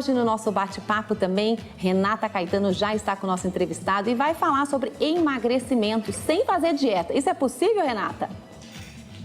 hoje no nosso bate-papo também, Renata Caetano já está com o nosso entrevistado e vai falar sobre emagrecimento sem fazer dieta. Isso é possível, Renata?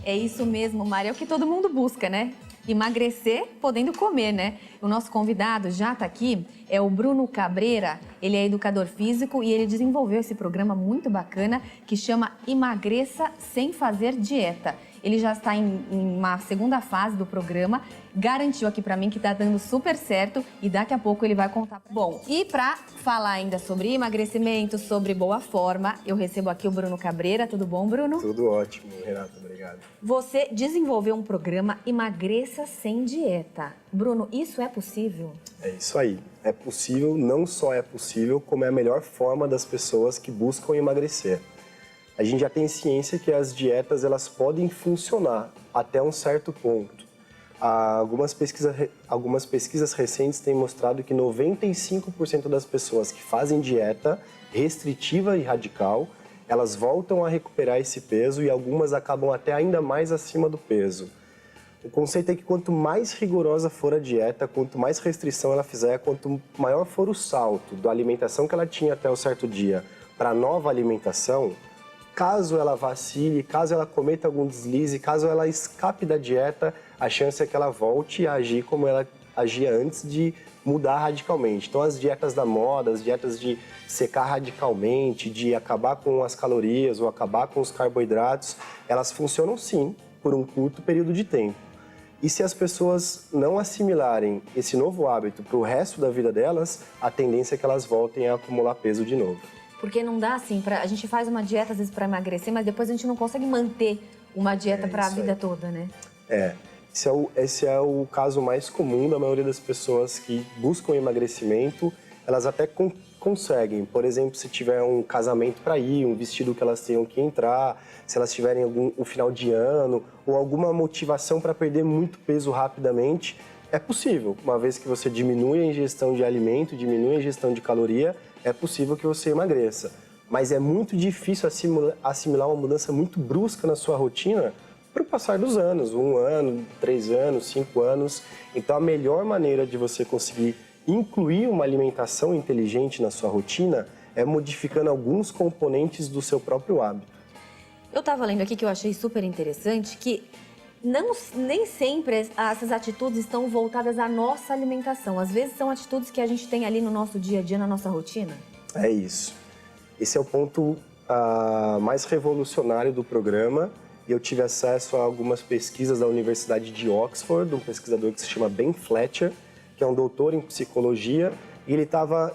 É isso mesmo, Mari. É o que todo mundo busca, né? Emagrecer podendo comer, né? O nosso convidado já está aqui, é o Bruno Cabreira. Ele é educador físico e ele desenvolveu esse programa muito bacana que chama Emagreça Sem Fazer Dieta. Ele já está em uma segunda fase do programa, garantiu aqui para mim que está dando super certo e daqui a pouco ele vai contar. Bom, e para falar ainda sobre emagrecimento, sobre boa forma, eu recebo aqui o Bruno Cabreira. Tudo bom, Bruno? Tudo ótimo, Renata, obrigado. Você desenvolveu um programa Emagreça Sem Dieta. Bruno, isso é possível? É isso aí. É possível, não só é possível, como é a melhor forma das pessoas que buscam emagrecer. A gente já tem ciência que as dietas elas podem funcionar até um certo ponto. Algumas pesquisas recentes têm mostrado que 95% das pessoas que fazem dieta restritiva e radical, elas voltam a recuperar esse peso e algumas acabam até ainda mais acima do peso. O conceito é que quanto mais rigorosa for a dieta, quanto mais restrição ela fizer, quanto maior for o salto da alimentação que ela tinha até um certo dia para a nova alimentação, caso ela vacile, caso ela cometa algum deslize, caso ela escape da dieta, a chance é que ela volte a agir como ela agia antes de mudar radicalmente. Então as dietas da moda, as dietas de secar radicalmente, de acabar com as calorias ou acabar com os carboidratos, elas funcionam sim por um curto período de tempo. E se as pessoas não assimilarem esse novo hábito para o resto da vida delas, a tendência é que elas voltem a acumular peso de novo. Porque não dá assim, a gente faz uma dieta às vezes para emagrecer, mas depois a gente não consegue manter uma dieta para a vida toda, né? Esse é o caso mais comum da maioria das pessoas que buscam emagrecimento. Elas até conseguem, por exemplo, se tiver um casamento para ir, um vestido que elas tenham que entrar, se elas tiverem um final de ano ou alguma motivação para perder muito peso rapidamente, é possível. Uma vez que você diminui a ingestão de alimento, diminui a ingestão de caloria, é possível que você emagreça. Mas é muito difícil assimilar uma mudança muito brusca na sua rotina para o passar dos anos, 1 ano, 3 anos, 5 anos. Então a melhor maneira de você conseguir incluir uma alimentação inteligente na sua rotina é modificando alguns componentes do seu próprio hábito. Eu estava lendo aqui que eu achei super interessante que nem sempre essas atitudes estão voltadas à nossa alimentação. Às vezes são atitudes que a gente tem ali no nosso dia a dia, na nossa rotina. É isso. Esse é o ponto mais revolucionário do programa. Eu tive acesso a algumas pesquisas da Universidade de Oxford, um pesquisador que se chama Ben Fletcher, que é um doutor em psicologia, e ele estava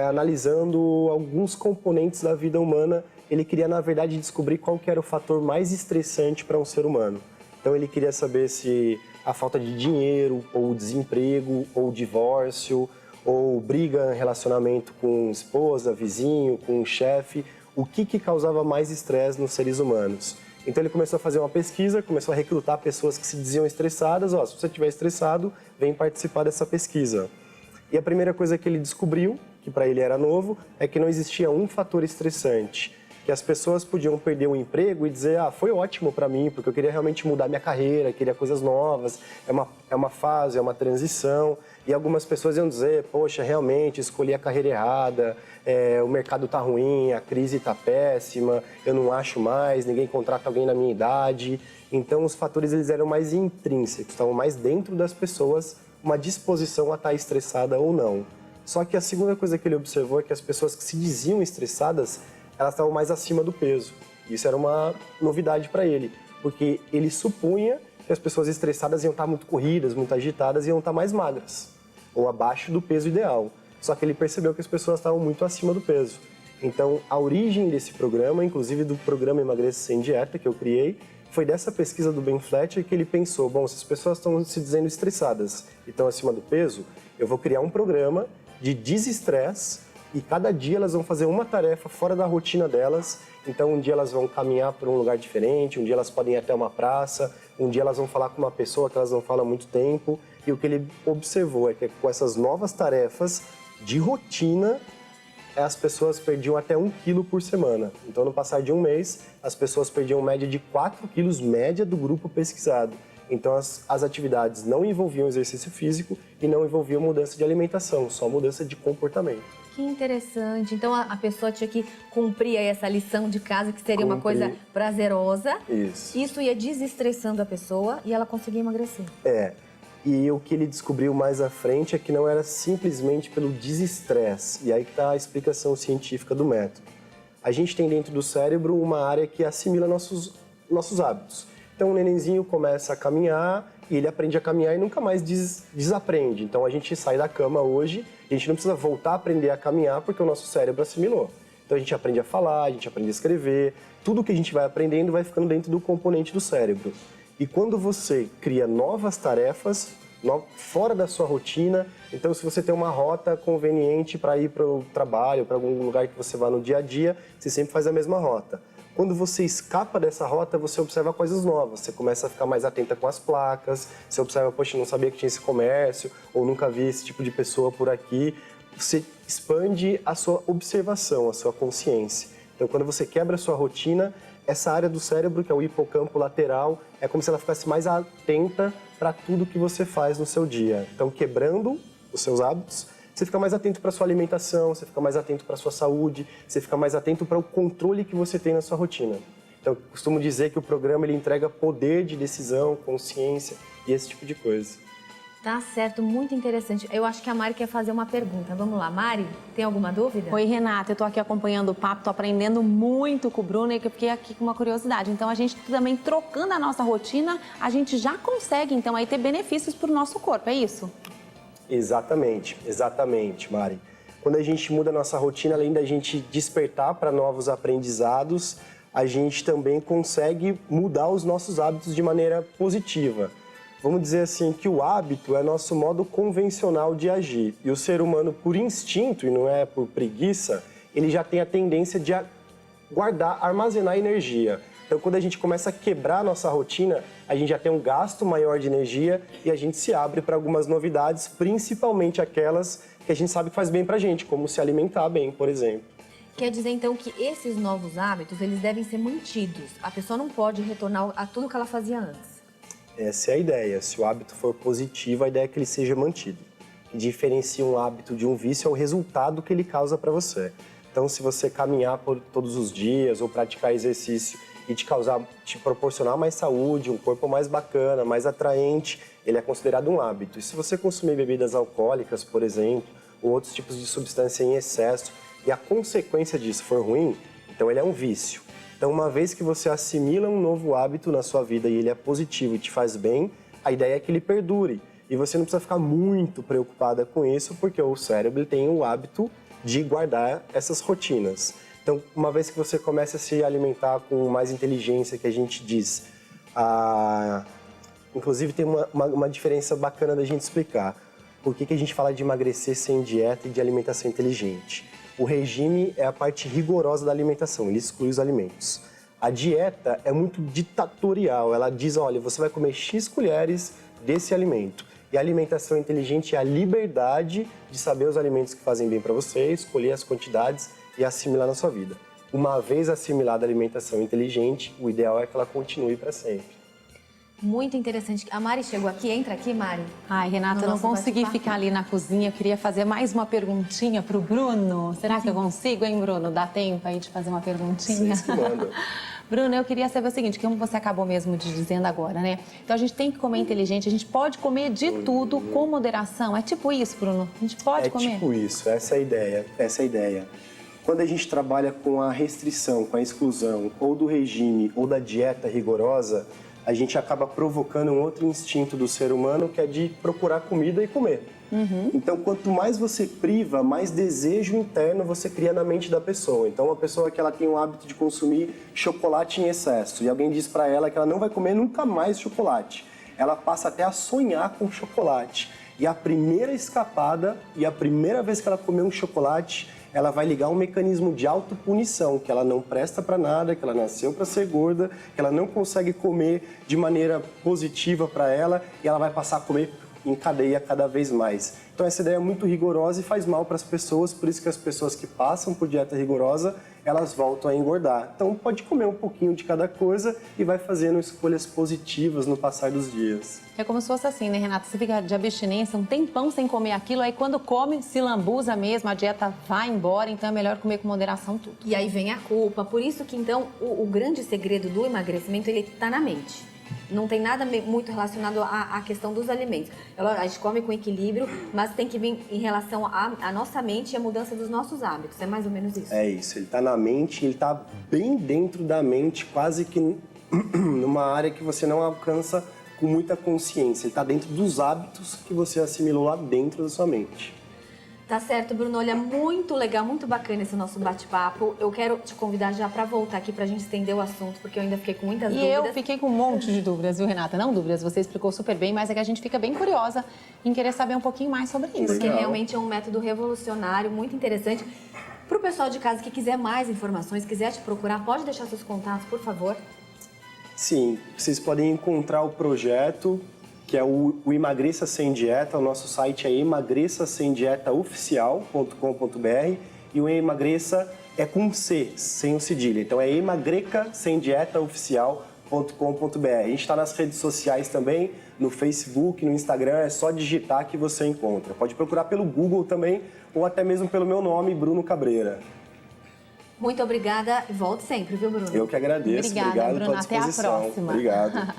analisando alguns componentes da vida humana. Ele queria, na verdade, descobrir qual que era o fator mais estressante para um ser humano. Então ele queria saber se a falta de dinheiro, ou desemprego, ou divórcio, ou briga em relacionamento com esposa, vizinho, com chefe, o que causava mais estresse nos seres humanos. Então ele começou a fazer uma pesquisa, começou a recrutar pessoas que se diziam estressadas. Se você estiver estressado, vem participar dessa pesquisa. E a primeira coisa que ele descobriu, que para ele era novo, é que não existia um fator estressante. Que as pessoas podiam perder um emprego e dizer, foi ótimo para mim, porque eu queria realmente mudar minha carreira, queria coisas novas, é uma fase, é uma transição. E algumas pessoas iam dizer, poxa, realmente escolhi a carreira errada, o mercado tá ruim, a crise tá péssima, eu não acho mais, ninguém contrata alguém na minha idade. Então os fatores eles eram mais intrínsecos, estavam mais dentro das pessoas, uma disposição a estar estressada ou não. Só que a segunda coisa que ele observou é que as pessoas que se diziam estressadas, elas estavam mais acima do peso. Isso era uma novidade para ele, porque ele supunha que as pessoas estressadas iam estar muito corridas, muito agitadas e iam estar mais magras, ou abaixo do peso ideal. Só que ele percebeu que as pessoas estavam muito acima do peso. Então, a origem desse programa, inclusive do programa Emagreça Sem Dieta, que eu criei, foi dessa pesquisa do Ben Fletcher que ele pensou, bom, se as pessoas estão se dizendo estressadas e estão acima do peso, eu vou criar um programa de desestresse e cada dia elas vão fazer uma tarefa fora da rotina delas. Então um dia elas vão caminhar por um lugar diferente, um dia elas podem ir até uma praça, um dia elas vão falar com uma pessoa que elas não falam há muito tempo. E o que ele observou é que com essas novas tarefas de rotina, as pessoas perdiam até 1 quilo por semana. Então no passar de um mês, as pessoas perdiam média de 4 quilos média do grupo pesquisado. Então, as atividades não envolviam exercício físico e não envolviam mudança de alimentação, só mudança de comportamento. Que interessante. Então, a pessoa tinha que cumprir aí essa lição de casa, que seria uma coisa prazerosa. Isso. Isso ia desestressando a pessoa e ela conseguia emagrecer. E o que ele descobriu mais à frente é que não era simplesmente pelo desestresse. E aí que está a explicação científica do método. A gente tem dentro do cérebro uma área que assimila nossos hábitos. Então o nenenzinho começa a caminhar e ele aprende a caminhar e nunca mais desaprende. Então a gente sai da cama hoje e a gente não precisa voltar a aprender a caminhar porque o nosso cérebro assimilou. Então a gente aprende a falar, a gente aprende a escrever, tudo que a gente vai aprendendo vai ficando dentro do componente do cérebro. E quando você cria novas tarefas, fora da sua rotina, então se você tem uma rota conveniente para ir para o trabalho, para algum lugar que você vá no dia a dia, você sempre faz a mesma rota. Quando você escapa dessa rota, você observa coisas novas, você começa a ficar mais atenta com as placas, você observa, poxa, não sabia que tinha esse comércio, ou nunca vi esse tipo de pessoa por aqui. Você expande a sua observação, a sua consciência. Então, quando você quebra a sua rotina, essa área do cérebro, que é o hipocampo lateral, é como se ela ficasse mais atenta para tudo que você faz no seu dia. Então, quebrando os seus hábitos, você fica mais atento para a sua alimentação, você fica mais atento para a sua saúde, você fica mais atento para o controle que você tem na sua rotina. Então, eu costumo dizer que o programa ele entrega poder de decisão, consciência e esse tipo de coisa. Tá certo, muito interessante. Eu acho que a Mari quer fazer uma pergunta. Vamos lá, Mari, tem alguma dúvida? Oi, Renata, eu tô aqui acompanhando o papo, tô aprendendo muito com o Bruno e que eu fiquei aqui com uma curiosidade. Então, a gente também trocando a nossa rotina, a gente já consegue, então, aí ter benefícios para o nosso corpo, é isso? Exatamente, Mari. Quando a gente muda a nossa rotina, além da gente despertar para novos aprendizados, a gente também consegue mudar os nossos hábitos de maneira positiva. Vamos dizer assim que o hábito é nosso modo convencional de agir. E o ser humano, por instinto, e não é por preguiça, ele já tem a tendência de guardar, armazenar energia. Então, quando a gente começa a quebrar a nossa rotina, a gente já tem um gasto maior de energia e a gente se abre para algumas novidades, principalmente aquelas que a gente sabe que faz bem para a gente, como se alimentar bem, por exemplo. Quer dizer, então, que esses novos hábitos, eles devem ser mantidos. A pessoa não pode retornar a tudo que ela fazia antes. Essa é a ideia. Se o hábito for positivo, a ideia é que ele seja mantido. O que diferencia um hábito de um vício é o resultado que ele causa para você. Então, se você caminhar por todos os dias ou praticar exercício e te proporcionar mais saúde, um corpo mais bacana, mais atraente, ele é considerado um hábito. E se você consumir bebidas alcoólicas, por exemplo, ou outros tipos de substância em excesso, e a consequência disso for ruim, então ele é um vício. Então, uma vez que você assimila um novo hábito na sua vida e ele é positivo e te faz bem, a ideia é que ele perdure. E você não precisa ficar muito preocupada com isso, porque o cérebro tem o hábito de guardar essas rotinas. Então, uma vez que você começa a se alimentar com mais inteligência, que a gente diz, inclusive tem uma diferença bacana da gente explicar. Por que a gente fala de emagrecer sem dieta e de alimentação inteligente? O regime é a parte rigorosa da alimentação, ele exclui os alimentos. A dieta é muito ditatorial, ela diz, olha, você vai comer X colheres desse alimento. E a alimentação inteligente é a liberdade de saber os alimentos que fazem bem para você, escolher as quantidades e assimilar na sua vida. Uma vez assimilada a alimentação inteligente, o ideal é que ela continue para sempre. Muito interessante. A Mari chegou aqui, entra aqui, Mari. Ai, Renata, eu não consegui ficar ali na cozinha. Eu queria fazer mais uma perguntinha pro Bruno. Será que eu consigo, hein, Bruno? Dá tempo aí de fazer uma perguntinha? Vocês que mandam. Bruno, eu queria saber o seguinte, como você acabou mesmo de dizendo agora, né? Então a gente tem que comer inteligente, a gente pode comer de tudo com moderação. É tipo isso, Bruno? A gente pode comer? É tipo isso, essa é a ideia. Quando a gente trabalha com a restrição, com a exclusão, ou do regime, ou da dieta rigorosa, a gente acaba provocando um outro instinto do ser humano, que é de procurar comida e comer. Então, quanto mais você priva, mais desejo interno você cria na mente da pessoa. Então, uma pessoa que ela tem o hábito de consumir chocolate em excesso, e alguém diz para ela que ela não vai comer nunca mais chocolate, ela passa até a sonhar com chocolate. E a primeira escapada, e a primeira vez que ela comer um chocolate, ela vai ligar um mecanismo de autopunição, que ela não presta para nada, que ela nasceu para ser gorda, que ela não consegue comer de maneira positiva para ela, e ela vai passar a comer encadeia cada vez mais. Então essa ideia é muito rigorosa e faz mal para as pessoas, por isso que as pessoas que passam por dieta rigorosa, elas voltam a engordar. Então pode comer um pouquinho de cada coisa e vai fazendo escolhas positivas no passar dos dias. É como se fosse assim, né, Renata? Você fica de abstinência um tempão sem comer aquilo, aí quando come, se lambuza mesmo, a dieta vai embora, então é melhor comer com moderação tudo. E aí vem a culpa. Por isso que, então, o grande segredo do emagrecimento, ele está na mente. Não tem nada muito relacionado à questão dos alimentos. A gente come com equilíbrio, mas tem que vir em relação à nossa mente e à mudança dos nossos hábitos. É mais ou menos isso. É isso, ele está na mente, ele está bem dentro da mente, quase que numa área que você não alcança com muita consciência. Ele está dentro dos hábitos que você assimilou lá dentro da sua mente. Tá certo, Bruno. Olha, muito legal, muito bacana esse nosso bate-papo. Eu quero te convidar já para voltar aqui para a gente estender o assunto, porque eu ainda fiquei com muitas dúvidas. E eu fiquei com um monte de dúvidas, viu, Renata? Não dúvidas, você explicou super bem, mas é que a gente fica bem curiosa em querer saber um pouquinho mais sobre isso. Porque realmente é um método revolucionário, muito interessante. Para o pessoal de casa que quiser mais informações, quiser te procurar, pode deixar seus contatos, por favor. Sim, vocês podem encontrar o projeto, que é o Emagreça Sem Dieta. O nosso site é emagreçasemdietaoficial.com.br e o Emagreça é com C, sem o cedilha. Então é emagreçasemdietaoficial.com.br. A gente está nas redes sociais também, no Facebook, no Instagram, é só digitar que você encontra. Pode procurar pelo Google também ou até mesmo pelo meu nome, Bruno Cabreira. Muito obrigada e volte sempre, viu, Bruno? Eu que agradeço. Obrigada, Obrigado Bruno. pela Até a disposição. próxima. Obrigado.